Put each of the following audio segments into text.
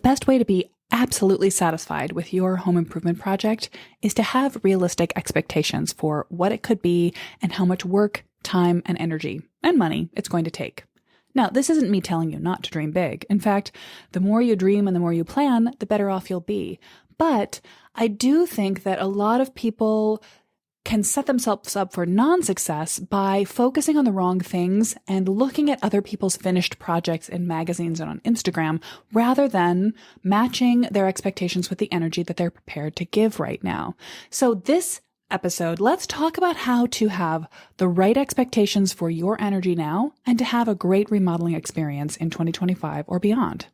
best way to be absolutely satisfied with your home improvement project is to have realistic expectations for what it could be and how much work, time, and energy and money it's going to take. Now, this isn't me telling you not to dream big. In fact, the more you dream and the more you plan, the better off you'll be. But I do think that a lot of people can set themselves up for non-success by focusing on the wrong things and looking at other people's finished projects in magazines and on Instagram rather than matching their expectations with the energy that they're prepared to give right now. So this episode, let's talk about how to have the right expectations for your energy now and to have a great remodeling experience in 2025 or beyond.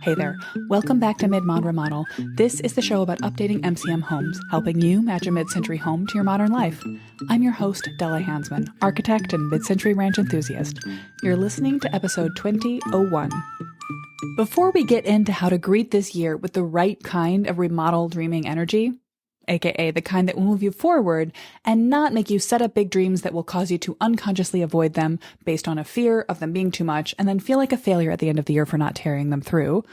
Hey there, welcome back to Mid-Mod Remodel. This is the show about updating MCM homes, helping you match a mid-century home to your modern life. I'm your host, Della Hansman, architect and mid-century ranch enthusiast. You're listening to episode 2001. Before we get into how to greet this year with the right kind of remodel dreaming energy, aka the kind that will move you forward and not make you set up big dreams that will cause you to unconsciously avoid them based on a fear of them being too much and then feel like a failure at the end of the year for not carrying them through,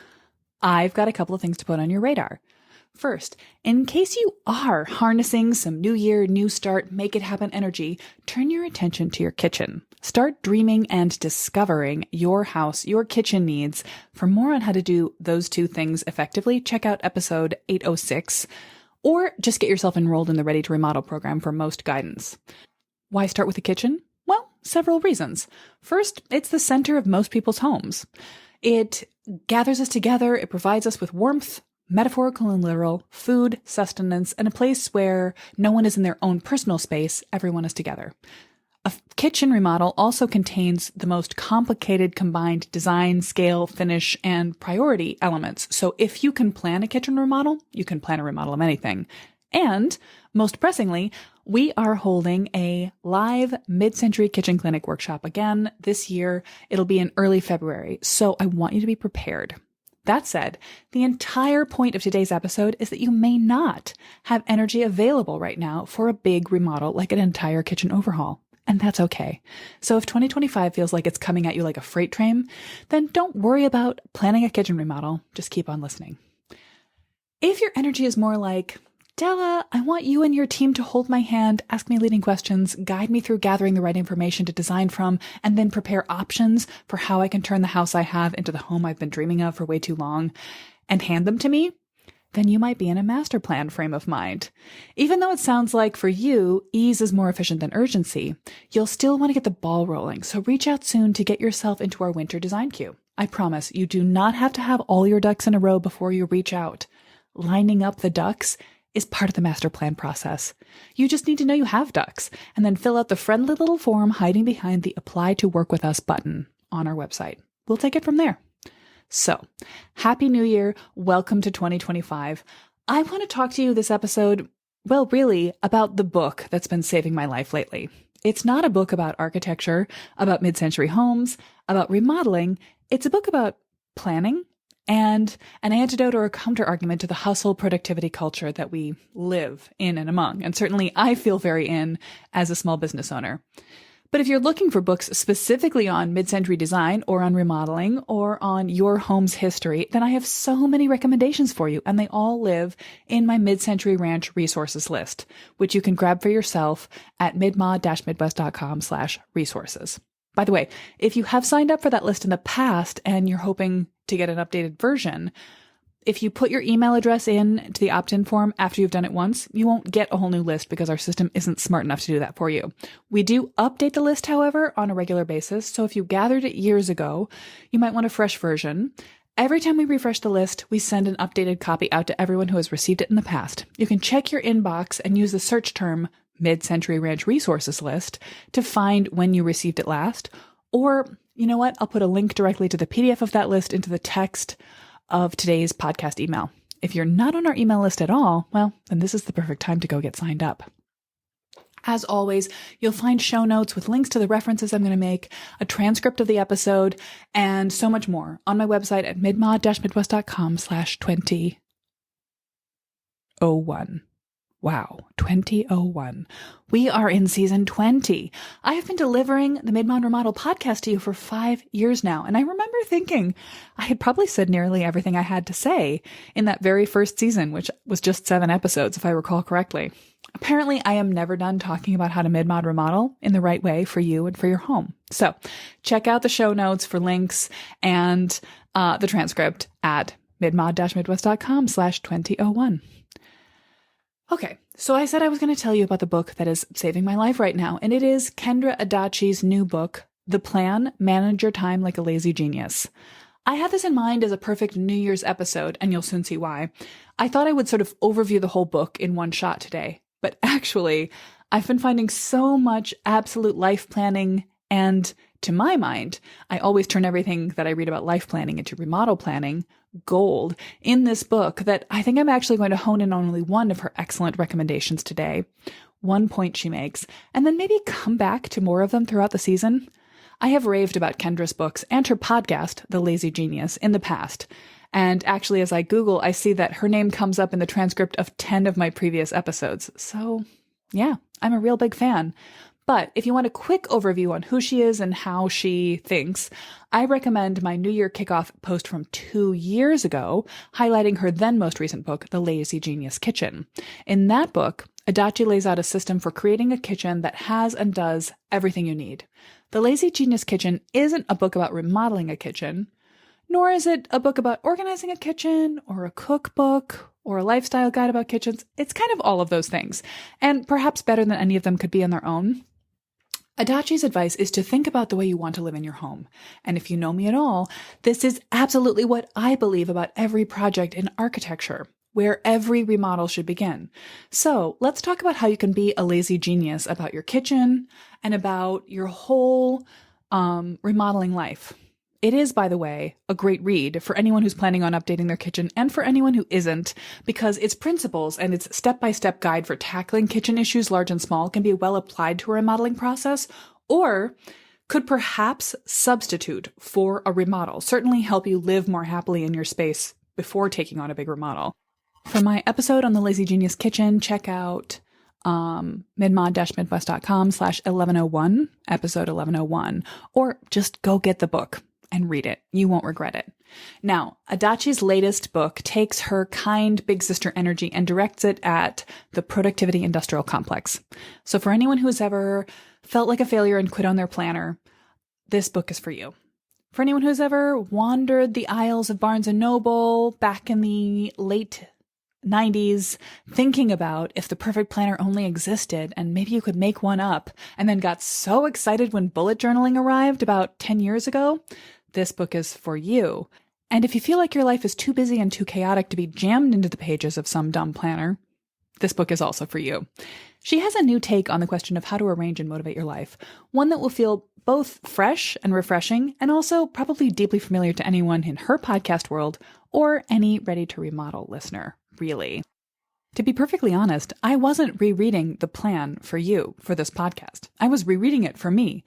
I've got a couple of things to put on your radar. First, in case you are harnessing some new year, new start, make it happen energy, turn your attention to your kitchen. Start dreaming and discovering your house, your kitchen needs. For more on how to do those two things effectively, check out episode 806. Or just get yourself enrolled in the Ready to Remodel program for most guidance. Why start with the kitchen? Well, several reasons. First, it's the center of most people's homes. It gathers us together, it provides us with warmth, metaphorical and literal, food, sustenance, and a place where no one is in their own personal space, everyone is together. A kitchen remodel also contains the most complicated combined design, scale, finish, and priority elements. So if you can plan a kitchen remodel, you can plan a remodel of anything. And most pressingly, we are holding a live mid-century kitchen clinic workshop again this year. It'll be in early February. So I want you to be prepared. That said, the entire point of today's episode is that you may not have energy available right now for a big remodel like an entire kitchen overhaul. And that's okay. So if 2025 feels like it's coming at you like a freight train, then don't worry about planning a kitchen remodel. Just keep on listening. If your energy is more like, Della, I want you and your team to hold my hand, ask me leading questions, guide me through gathering the right information to design from, and then prepare options for how I can turn the house I have into the home I've been dreaming of for way too long, and hand them to me, then you might be in a master plan frame of mind. Even though it sounds like for you, ease is more efficient than urgency, you'll still want to get the ball rolling, so reach out soon to get yourself into our winter design queue. I promise you do not have to have all your ducks in a row before you reach out. Lining up the ducks is part of the master plan process. You just need to know you have ducks, and then fill out the friendly little form hiding behind the Apply to Work With Us button on our website. We'll take it from there. So, Happy New Year. Welcome to 2025. I want to talk to you this episode, well, really, about the book that's been saving my life lately. It's not a book about architecture, about mid-century homes, about remodeling. It's a book about planning and an antidote or a counter-argument to the hustle productivity culture that we live in and among. And certainly I feel very in as a small business owner. But if you're looking for books specifically on mid-century design or on remodeling or on your home's history, then I have so many recommendations for you, and they all live in my Mid-Century Ranch resources list, which you can grab for yourself at midmod-midwest.com/resources. By the way, if you have signed up for that list in the past and you're hoping to get an updated version, if you put your email address in to the opt-in form after you've done it once, you won't get a whole new list because our system isn't smart enough to do that for you. We do update the list, however, on a regular basis. So if you gathered it years ago, you might want a fresh version. Every time we refresh the list, we send an updated copy out to everyone who has received it in the past. You can check your inbox and use the search term Mid-Century Ranch Resources List to find when you received it last. Or, you know what? I'll put a link directly to the PDF of that list into the text of today's podcast email. If you're not on our email list at all, well, then this is the perfect time to go get signed up. As always, you'll find show notes with links to the references I'm going to make, a transcript of the episode, and so much more on my website at midmod-midwest.com/2001. Wow, 2001. We are in season 20. I have been delivering the Mid-Mod Remodel podcast to you for 5 years now, and I remember thinking I had probably said nearly everything I had to say in that very first season, which was just 7 episodes, if I recall correctly. Apparently, I am never done talking about how to mid-mod remodel in the right way for you and for your home. So check out the show notes for links and the transcript at midmod-midwest.com/2001. Okay, so I said I was going to tell you about the book that is saving my life right now, and it is Kendra Adachi's new book, The Plan, Manage Your Time Like a Lazy Genius. I had this in mind as a perfect New Year's episode, and you'll soon see why. I thought I would sort of overview the whole book in one shot today, but actually, I've been finding so much absolute life planning, and to my mind, I always turn everything that I read about life planning into remodel planning gold in this book that I think I'm actually going to hone in on only one of her excellent recommendations today, one point she makes, and then maybe come back to more of them throughout the season. I have raved about Kendra's books and her podcast, The Lazy Genius, in the past. And actually, as I Google, I see that her name comes up in the transcript of 10 of my previous episodes. So yeah, I'm a real big fan. But if you want a quick overview on who she is and how she thinks, I recommend my New Year kickoff post from 2 years ago, highlighting her then most recent book, The Lazy Genius Kitchen. In that book, Adachi lays out a system for creating a kitchen that has and does everything you need. The Lazy Genius Kitchen isn't a book about remodeling a kitchen, nor is it a book about organizing a kitchen or a cookbook or a lifestyle guide about kitchens. It's kind of all of those things, and perhaps better than any of them could be on their own. Adachi's advice is to think about the way you want to live in your home. And if you know me at all, this is absolutely what I believe about every project in architecture, where every remodel should begin. So let's talk about how you can be a lazy genius about your kitchen and about your whole remodeling life. It is, by the way, a great read for anyone who's planning on updating their kitchen and for anyone who isn't, because its principles and its step-by-step guide for tackling kitchen issues large and small can be well applied to a remodeling process, or could perhaps substitute for a remodel, certainly help you live more happily in your space before taking on a big remodel. For my episode on the Lazy Genius Kitchen, check out midmod-midwest.com/1101, episode 1101, or just go get the book and read it. You won't regret it. Now, Adachi's latest book takes her kind big sister energy and directs it at the productivity industrial complex. So for anyone who's ever felt like a failure and quit on their planner, this book is for you. For anyone who's ever wandered the aisles of Barnes & Noble back in the late 90s, thinking about if the perfect planner only existed and maybe you could make one up, and then got so excited when bullet journaling arrived about 10 years ago, this book is for you. And if you feel like your life is too busy and too chaotic to be jammed into the pages of some dumb planner, this book is also for you. She has a new take on the question of how to arrange and motivate your life, one that will feel both fresh and refreshing, and also probably deeply familiar to anyone in her podcast world or any ready to remodel listener, really. To be perfectly honest, I wasn't rereading the plan for you for this podcast. I was rereading it for me.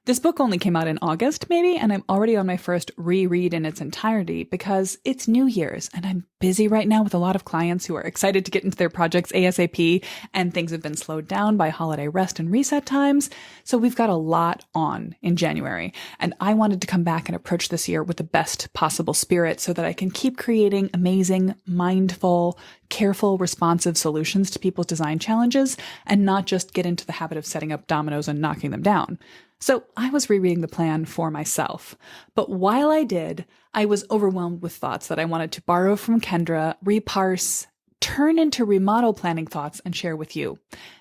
This book only came out in August, maybe, and I'm already on my first reread in its entirety because it's New Year's and I'm busy right now with a lot of clients who are excited to get into their projects ASAP, and things have been slowed down by holiday rest and reset times. So we've got a lot on in January, and I wanted to come back and approach this year with the best possible spirit so that I can keep creating amazing, mindful, careful, responsive solutions to people's design challenges and not just get into the habit of setting up dominoes and knocking them down. So I was rereading the plan for myself. But while I did, I was overwhelmed with thoughts that I wanted to borrow from Kendra, reparse, turn into remodel planning thoughts, and share with you.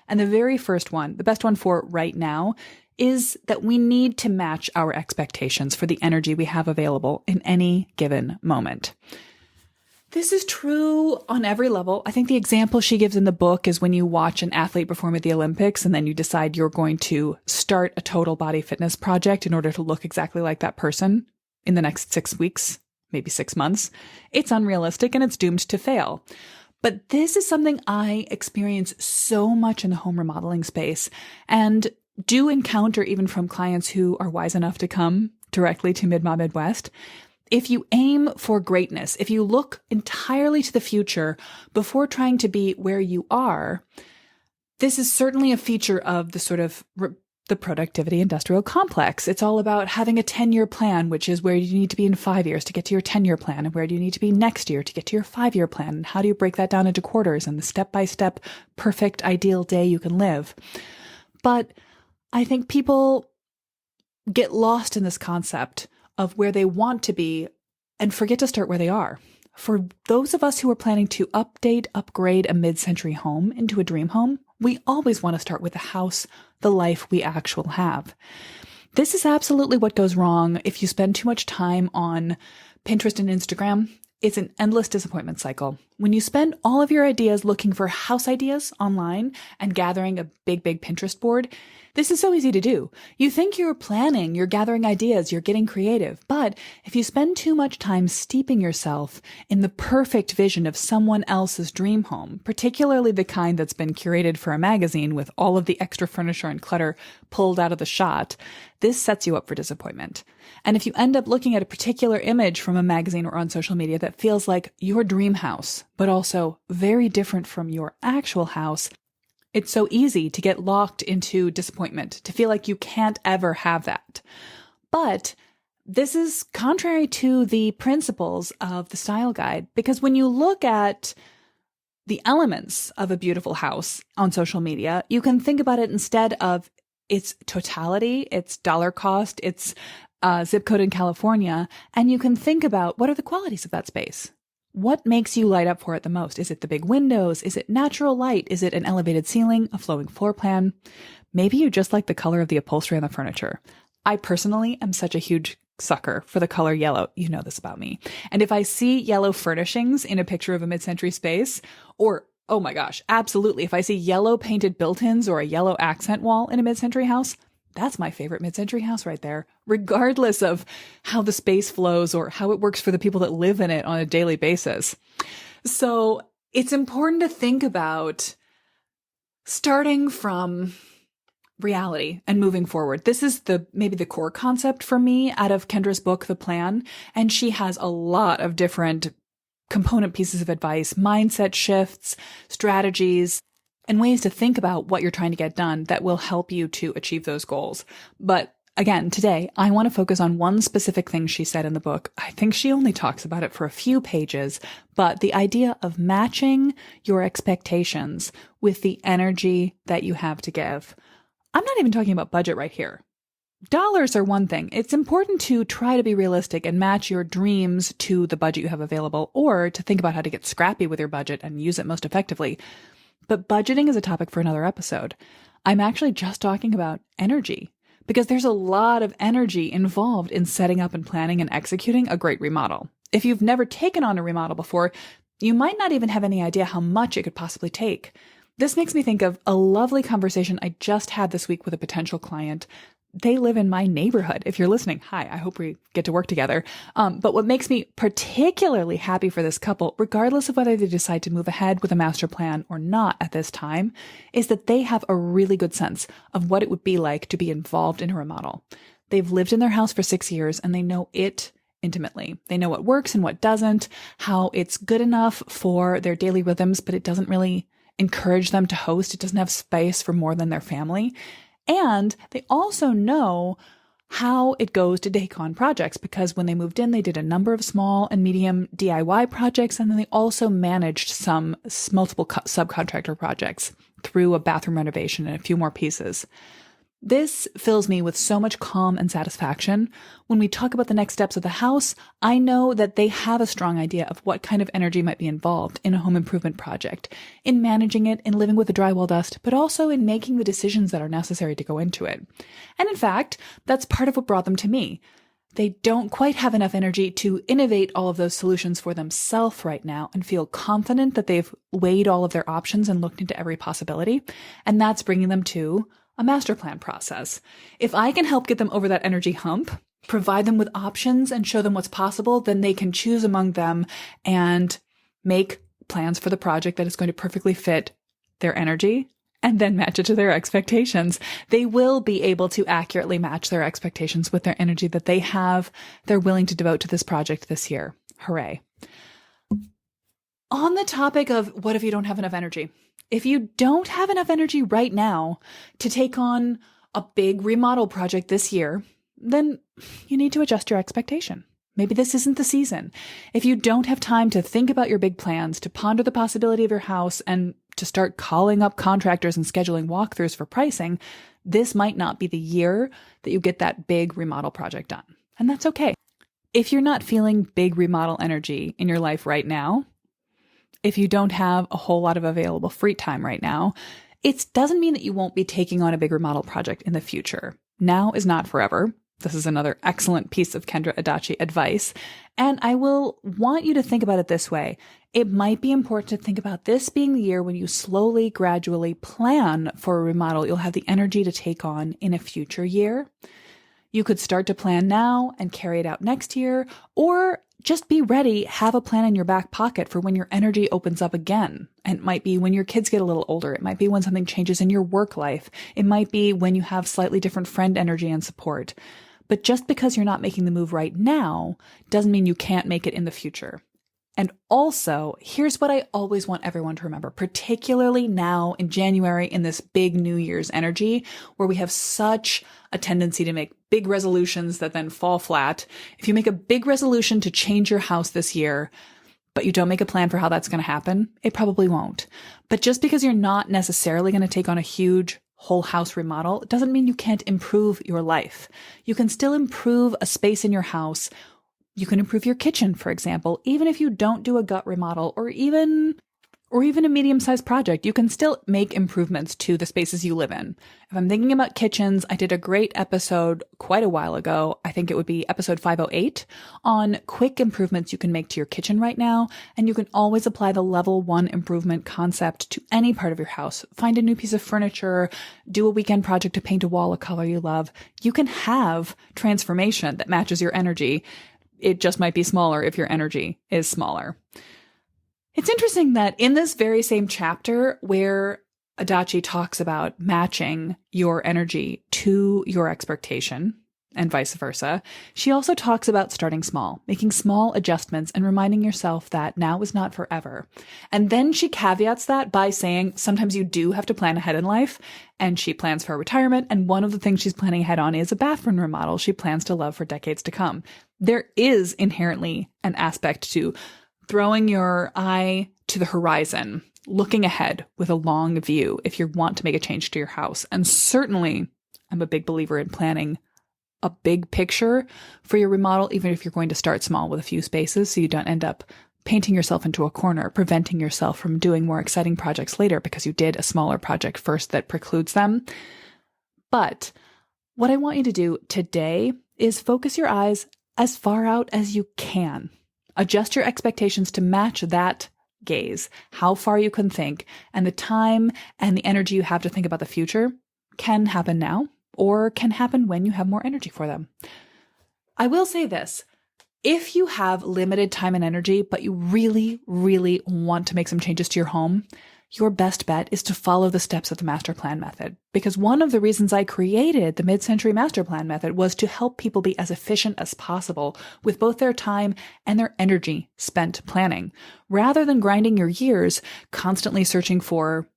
And the very first one, the best one for right now, is that we need to match our expectations for the energy we have available in any given moment. This is true on every level. I think the example she gives in the book is when you watch an athlete perform at the Olympics and then you decide you're going to start a total body fitness project in order to look exactly like that person in the next 6 weeks, maybe 6 months. It's unrealistic and it's doomed to fail. But this is something I experience so much in the home remodeling space and do encounter even from clients who are wise enough to come directly to Mid-Mod Midwest. If you aim for greatness, if you look entirely to the future before trying to be where you are, this is certainly a feature of the sort of the productivity industrial complex. It's all about having a 10-year plan, which is where you need to be in 5 years to get to your 10-year plan, and where do you need to be next year to get to your 5-year plan, and how do you break that down into quarters and the step-by-step perfect ideal day you can live. But I think people get lost in this concept of where they want to be and forget to start where they are. For those of us who are planning to upgrade a mid-century home into a dream home, we always want to start with the house, the life we actually have. This is absolutely what goes wrong if you spend too much time on Pinterest and Instagram. It's an endless disappointment cycle. When you spend all of your ideas looking for house ideas online and gathering a big Pinterest board, this is so easy to do. You think you're planning, you're gathering ideas, you're getting creative. But if you spend too much time steeping yourself in the perfect vision of someone else's dream home, particularly the kind that's been curated for a magazine with all of the extra furniture and clutter pulled out of the shot, this sets you up for disappointment. And if you end up looking at a particular image from a magazine or on social media that feels like your dream house, but also very different from your actual house, it's so easy to get locked into disappointment, to feel like you can't ever have that. But this is contrary to the principles of the style guide, because when you look at the elements of a beautiful house on social media, you can think about it instead of its totality, its dollar cost, its zip code in California, and you can think about what are the qualities of that space. What makes you light up for it the most? Is it the big windows? Is it natural light? Is it an elevated ceiling, a flowing floor plan? Maybe you just like the color of the upholstery on the furniture. I personally am such a huge sucker for the color yellow. You know this about me. And if I see yellow furnishings in a picture of a mid-century space, or, oh my gosh, absolutely, if I see yellow painted built-ins or a yellow accent wall in a mid-century house, that's my favorite mid-century house right there, regardless of how the space flows or how it works for the people that live in it on a daily basis. So it's important to think about starting from reality and moving forward. This is maybe the core concept for me out of Kendra's book, The Plan. And she has a lot of different component pieces of advice, mindset shifts, strategies, and ways to think about what you're trying to get done that will help you to achieve those goals. But again, today, I want to focus on one specific thing she said in the book. I think she only talks about it for a few pages, but the idea of matching your expectations with the energy that you have to give. I'm not even talking about budget right here. Dollars are one thing. It's important to try to be realistic and match your dreams to the budget you have available, or to think about how to get scrappy with your budget and use it most effectively. But budgeting is a topic for another episode. I'm actually just talking about energy, because there's a lot of energy involved in setting up and planning and executing a great remodel. If you've never taken on a remodel before, you might not even have any idea how much it could possibly take. This makes me think of a lovely conversation I just had this week with a potential client. They live in my neighborhood. If you're listening, hi, I hope we get to work together. But what makes me particularly happy for this couple, regardless of whether they decide to move ahead with a master plan or not at this time, is that they have a really good sense of what it would be like to be involved in a remodel. They've lived in their house for 6 years and they know it intimately. They know what works and what doesn't, how it's good enough for their daily rhythms, but it doesn't really encourage them to host. It doesn't have space for more than their family. And they also know how it goes to take on projects, because when they moved in, they did a number of small and medium DIY projects, and then they also managed some multiple subcontractor projects through a bathroom renovation and a few more pieces. This fills me with so much calm and satisfaction. When we talk about the next steps of the house, I know that they have a strong idea of what kind of energy might be involved in a home improvement project, in managing it, in living with the drywall dust, but also in making the decisions that are necessary to go into it. And in fact, that's part of what brought them to me. They don't quite have enough energy to innovate all of those solutions for themselves right now and feel confident that they've weighed all of their options and looked into every possibility. And that's bringing them to a master plan process. If I can help get them over that energy hump, provide them with options and show them what's possible, then they can choose among them and make plans for the project that is going to perfectly fit their energy and then match it to their expectations. They will be able to accurately match their expectations with their energy that they're willing to devote to this project this year. Hooray. On the topic of what if you don't have enough energy? If you don't have enough energy right now to take on a big remodel project this year, then you need to adjust your expectation. Maybe this isn't the season. If you don't have time to think about your big plans, to ponder the possibility of your house, and to start calling up contractors and scheduling walkthroughs for pricing, this might not be the year that you get that big remodel project done. And that's okay. If you're not feeling big remodel energy in your life right now, if you don't have a whole lot of available free time right now, it doesn't mean that you won't be taking on a big remodel project in the future. Now is not forever. This is another excellent piece of Kendra Adachi advice. And I will want you to think about it this way. It might be important to think about this being the year when you slowly, gradually plan for a remodel you'll have the energy to take on in a future year. You could start to plan now and carry it out next year, or just be ready, have a plan in your back pocket for when your energy opens up again. And it might be when your kids get a little older. It might be when something changes in your work life. It might be when you have slightly different friend energy and support. But just because you're not making the move right now doesn't mean you can't make it in the future. And also, here's what I always want everyone to remember, particularly now in January in this big New Year's energy, where we have such a tendency to make big resolutions that then fall flat. If you make a big resolution to change your house this year, but you don't make a plan for how that's going to happen, it probably won't. But just because you're not necessarily going to take on a huge whole house remodel doesn't mean you can't improve your life. You can still improve a space in your house. You can improve your kitchen, for example, even if you don't do a gut remodel or even a medium-sized project. You can still make improvements to the spaces you live in. If I'm thinking about kitchens, I did a great episode quite a while ago. I think it would be episode 508 on quick improvements you can make to your kitchen right now. And you can always apply the level 1 improvement concept to any part of your house. Find a new piece of furniture, do a weekend project to paint a wall a color you love. You can have transformation that matches your energy. It just might be smaller if your energy is smaller. It's interesting that in this very same chapter where Adachi talks about matching your energy to your expectation and vice versa, she also talks about starting small, making small adjustments and reminding yourself that now is not forever. And then she caveats that by saying sometimes you do have to plan ahead in life, and she plans for retirement. And one of the things she's planning ahead on is a bathroom remodel she plans to love for decades to come. There is inherently an aspect to throwing your eye to the horizon, looking ahead with a long view if you want to make a change to your house. And certainly, I'm a big believer in planning a big picture for your remodel, even if you're going to start small with a few spaces so you don't end up painting yourself into a corner, preventing yourself from doing more exciting projects later because you did a smaller project first that precludes them. But what I want you to do today is focus your eyes as far out as you can. Adjust your expectations to match that gaze, how far you can think, and the time and the energy you have to think about the future can happen now or can happen when you have more energy for them. I will say this. If you have limited time and energy, but you really, really want to make some changes to your home, your best bet is to follow the steps of the master plan method. Because one of the reasons I created the mid-century master plan method was to help people be as efficient as possible with both their time and their energy spent planning, rather than grinding your gears, constantly searching for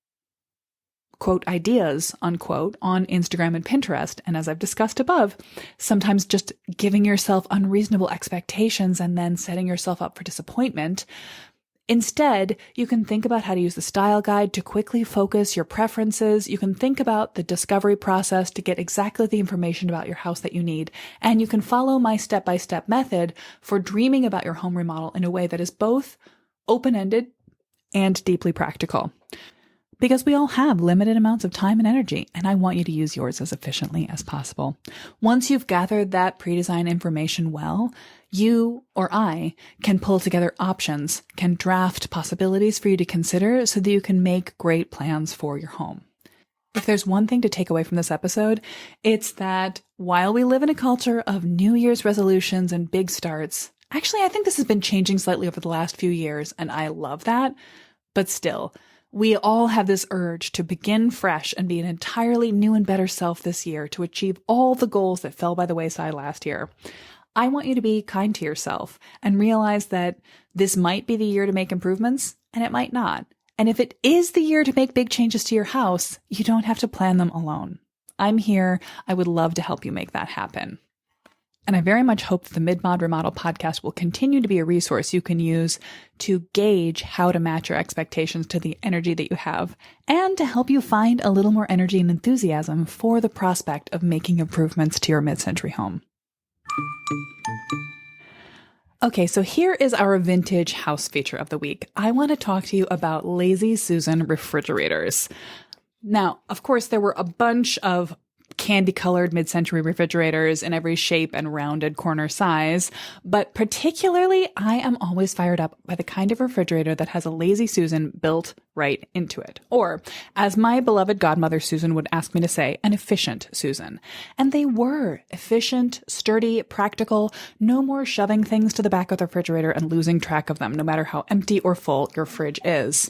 quote ideas, unquote, on Instagram and Pinterest. And as I've discussed above, sometimes just giving yourself unreasonable expectations and then setting yourself up for disappointment. Instead, you can think about how to use the style guide to quickly focus your preferences. You can think about the discovery process to get exactly the information about your house that you need. And you can follow my step-by-step method for dreaming about your home remodel in a way that is both open-ended and deeply practical. Because we all have limited amounts of time and energy, and I want you to use yours as efficiently as possible. Once you've gathered that pre-design information well, you or I can pull together options, can draft possibilities for you to consider so that you can make great plans for your home. If there's one thing to take away from this episode, it's that while we live in a culture of New Year's resolutions and big starts, actually, I think this has been changing slightly over the last few years, and I love that, but still, We all have this urge to begin fresh and be an entirely new and better self this year to achieve all the goals that fell by the wayside last year. I want you to be kind to yourself and realize that this might be the year to make improvements and it might not. And if it is the year to make big changes to your house, you don't have to plan them alone. I'm here. I would love to help you make that happen. And I very much hope that the Mid-Mod Remodel podcast will continue to be a resource you can use to gauge how to match your expectations to the energy that you have and to help you find a little more energy and enthusiasm for the prospect of making improvements to your mid-century home. Okay, so here is our vintage house feature of the week. I want to talk to you about Lazy Susan refrigerators. Now, of course, there were a bunch of candy-colored mid-century refrigerators in every shape and rounded corner size, but particularly I am always fired up by the kind of refrigerator that has a Lazy Susan built right into it. Or, as my beloved godmother Susan would ask me to say, an efficient Susan. And they were efficient, sturdy, practical, no more shoving things to the back of the refrigerator and losing track of them, no matter how empty or full your fridge is.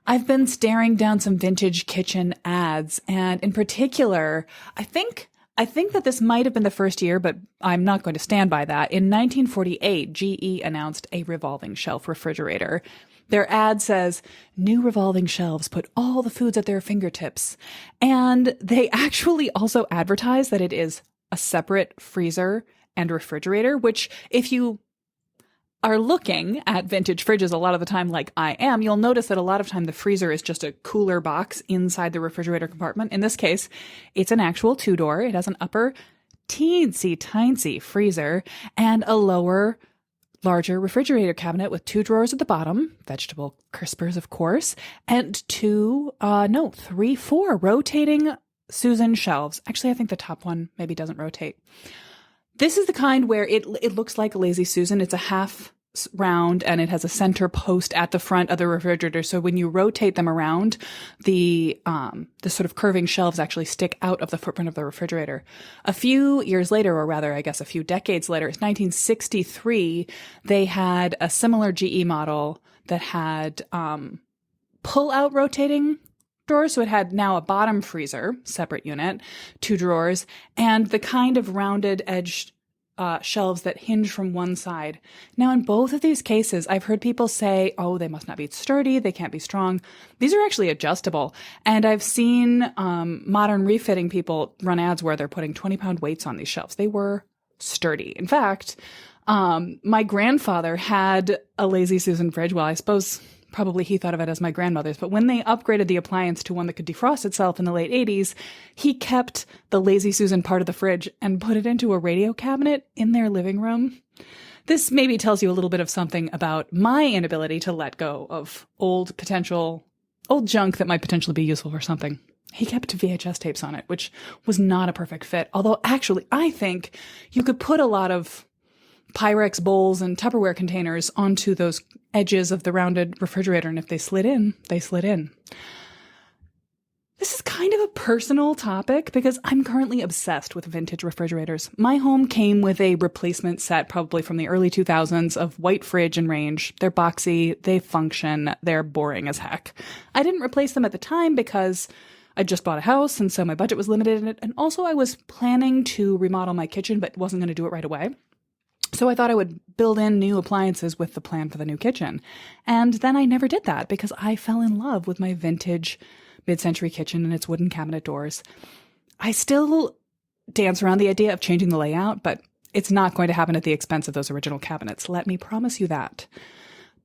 I've been staring down some vintage kitchen ads, and in particular, I think that this might have been the first year, but I'm not going to stand by that. In 1948, GE announced a revolving shelf refrigerator. Their ad says, "New revolving shelves put all the foods at their fingertips." And they actually also advertise that it is a separate freezer and refrigerator, which if you are looking at vintage fridges a lot of the time like I am, you'll notice that a lot of time the freezer is just a cooler box inside the refrigerator compartment. In this case, it's an actual two-door. It has an upper teensy-tiny freezer and a lower, larger refrigerator cabinet with two drawers at the bottom, vegetable crispers, of course, and four rotating Susan shelves. Actually, I think the top one maybe doesn't rotate. This is the kind where it looks like a Lazy Susan. It's a half round and it has a center post at the front of the refrigerator. So when you rotate them around, the sort of curving shelves actually stick out of the footprint of the refrigerator. A few years later, or rather, I guess a few decades later, it's 1963, they had a similar GE model that had pull-out rotating drawers. So it had now a bottom freezer, separate unit, two drawers, and the kind of rounded edged shelves that hinge from one side. Now, in both of these cases, I've heard people say, oh, they must not be sturdy, they can't be strong. These are actually adjustable. And I've seen modern refitting people run ads where they're putting 20-pound weights on these shelves. They were sturdy. In fact, my grandfather had a Lazy Susan fridge. Well, I suppose probably he thought of it as my grandmother's, but when they upgraded the appliance to one that could defrost itself in the late 80s, he kept the Lazy Susan part of the fridge and put it into a radio cabinet in their living room. This maybe tells you a little bit of something about my inability to let go of old junk that might potentially be useful for something. He kept VHS tapes on it, which was not a perfect fit. Although actually, I think you could put a lot of Pyrex bowls and Tupperware containers onto those edges of the rounded refrigerator, and if they slid in, they slid in. This is kind of a personal topic because I'm currently obsessed with vintage refrigerators. My home came with a replacement set probably from the early 2000s of white fridge and range. They're boxy, they function, they're boring as heck. I didn't replace them at the time because I just bought a house, and so my budget was limited, and also I was planning to remodel my kitchen but wasn't going to do it right away. So I thought I would build in new appliances with the plan for the new kitchen. And then I never did that because I fell in love with my vintage mid-century kitchen and its wooden cabinet doors. I still dance around the idea of changing the layout, but it's not going to happen at the expense of those original cabinets. Let me promise you that.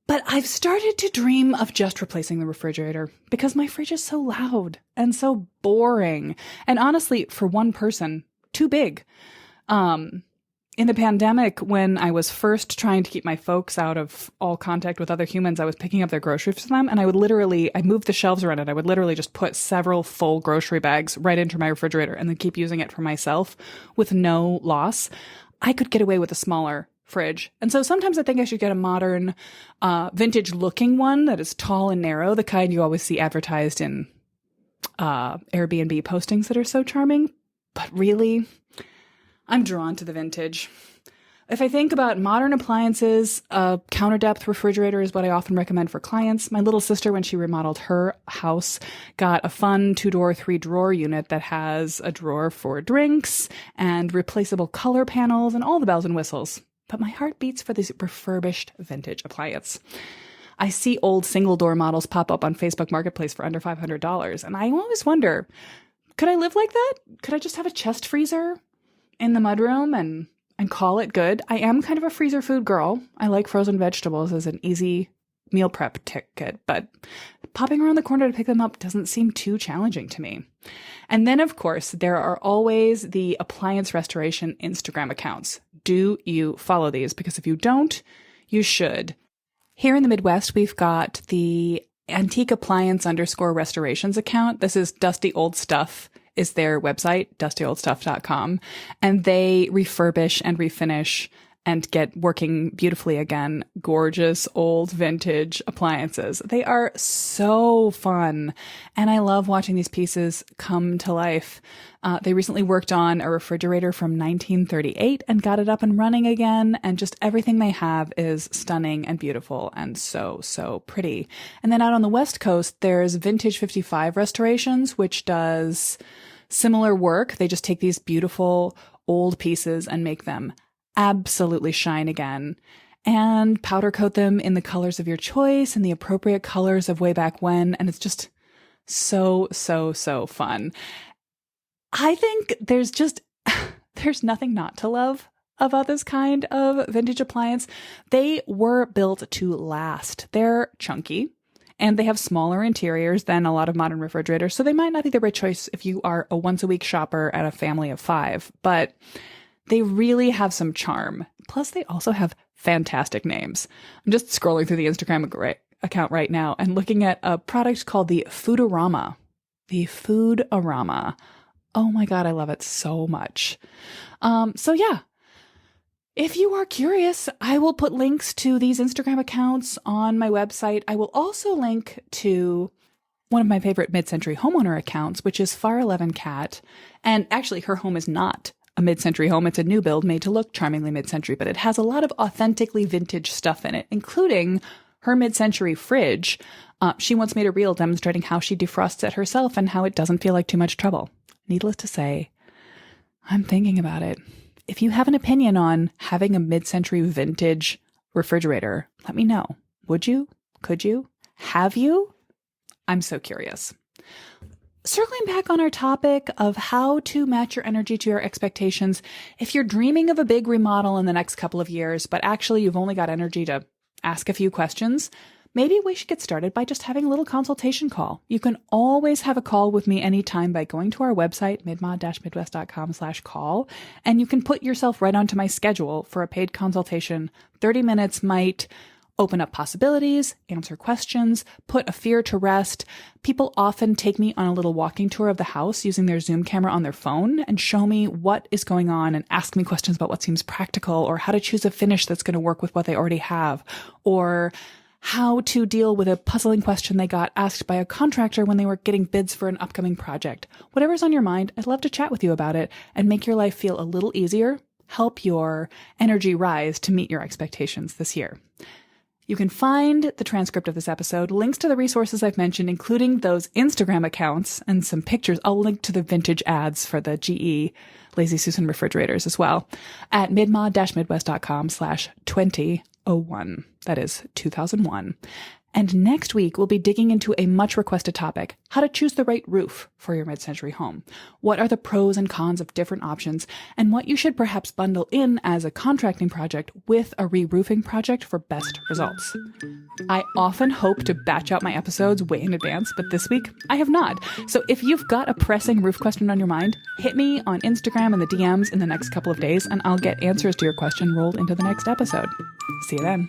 But I've started to dream of just replacing the refrigerator because my fridge is so loud and so boring. And honestly, for one person, too big. In the pandemic, when I was first trying to keep my folks out of all contact with other humans, I was picking up their groceries for them, and I moved the shelves around it. I would literally just put several full grocery bags right into my refrigerator and then keep using it for myself with no loss. I could get away with a smaller fridge. And so sometimes I think I should get a modern, vintage-looking one that is tall and narrow, the kind you always see advertised in Airbnb postings that are so charming. But really, I'm drawn to the vintage. If I think about modern appliances, a counter depth refrigerator is what I often recommend for clients. My little sister, when she remodeled her house, got a fun 2-door, 3-drawer unit that has a drawer for drinks and replaceable color panels and all the bells and whistles. But my heart beats for this refurbished vintage appliance. I see old single door models pop up on Facebook Marketplace for under $500. And I always wonder, could I live like that? Could I just have a chest freezer in the mudroom and call it good? I am kind of a freezer food girl. I like frozen vegetables as an easy meal prep ticket, but popping around the corner to pick them up doesn't seem too challenging to me. And then, of course, there are always the appliance restoration Instagram accounts. Do you follow these? Because if you don't, you should. Here in the Midwest, we've got the Antique Appliance _restorations account. This is Dusty Old Stuff is their website, dustyoldstuff.com, and they refurbish and refinish and get working beautifully again, gorgeous old vintage appliances. They are so fun, and I love watching these pieces come to life. They recently worked on a refrigerator from 1938 and got it up and running again, and just everything they have is stunning and beautiful and so, so pretty. And then out on the West Coast, there's Vintage 55 Restorations, which does similar work. They just take these beautiful old pieces and make them absolutely shine again and powder coat them in the colors of your choice and the appropriate colors of way back when. And it's just so, so, so fun. I think there's nothing not to love about this kind of vintage appliance. They were built to last. They're chunky and they have smaller interiors than a lot of modern refrigerators. So they might not be the right choice if you are a once a week shopper at a family of 5, but they really have some charm. Plus, they also have fantastic names. I'm just scrolling through the Instagram account right now and looking at a product called the Foodorama. The Foodorama. Oh my God, I love it so much. So yeah, if you are curious, I will put links to these Instagram accounts on my website. I will also link to one of my favorite mid-century homeowner accounts, which is Far 11 Cat. And actually, her home is not a mid-century home. It's a new build made to look charmingly mid-century, but it has a lot of authentically vintage stuff in it, including her mid-century fridge. She once made a reel demonstrating how she defrosts it herself and how it doesn't feel like too much trouble. Needless to say, I'm thinking about it. If you have an opinion on having a mid-century vintage refrigerator, let me know. Would you? Could you? Have you? I'm so curious. Circling back on our topic of how to match your energy to your expectations, if you're dreaming of a big remodel in the next couple of years, but actually you've only got energy to ask a few questions, maybe we should get started by just having a little consultation call. You can always have a call with me anytime by going to our website, midmod-midwest.com/call, and you can put yourself right onto my schedule for a paid consultation. 30 minutes might open up possibilities, answer questions, put a fear to rest. People often take me on a little walking tour of the house using their Zoom camera on their phone and show me what is going on and ask me questions about what seems practical or how to choose a finish that's going to work with what they already have, or how to deal with a puzzling question they got asked by a contractor when they were getting bids for an upcoming project. Whatever's on your mind, I'd love to chat with you about it and make your life feel a little easier, help your energy rise to meet your expectations this year. You can find the transcript of this episode, links to the resources I've mentioned, including those Instagram accounts and some pictures. I'll link to the vintage ads for the GE Lazy Susan refrigerators as well at midmod-midwest.com/2001. That is 2001. And next week, we'll be digging into a much requested topic, how to choose the right roof for your mid-century home. What are the pros and cons of different options, and what you should perhaps bundle in as a contracting project with a re-roofing project for best results. I often hope to batch out my episodes way in advance, but this week I have not. So if you've got a pressing roof question on your mind, hit me on Instagram in the DMs in the next couple of days, and I'll get answers to your question rolled into the next episode. See you then.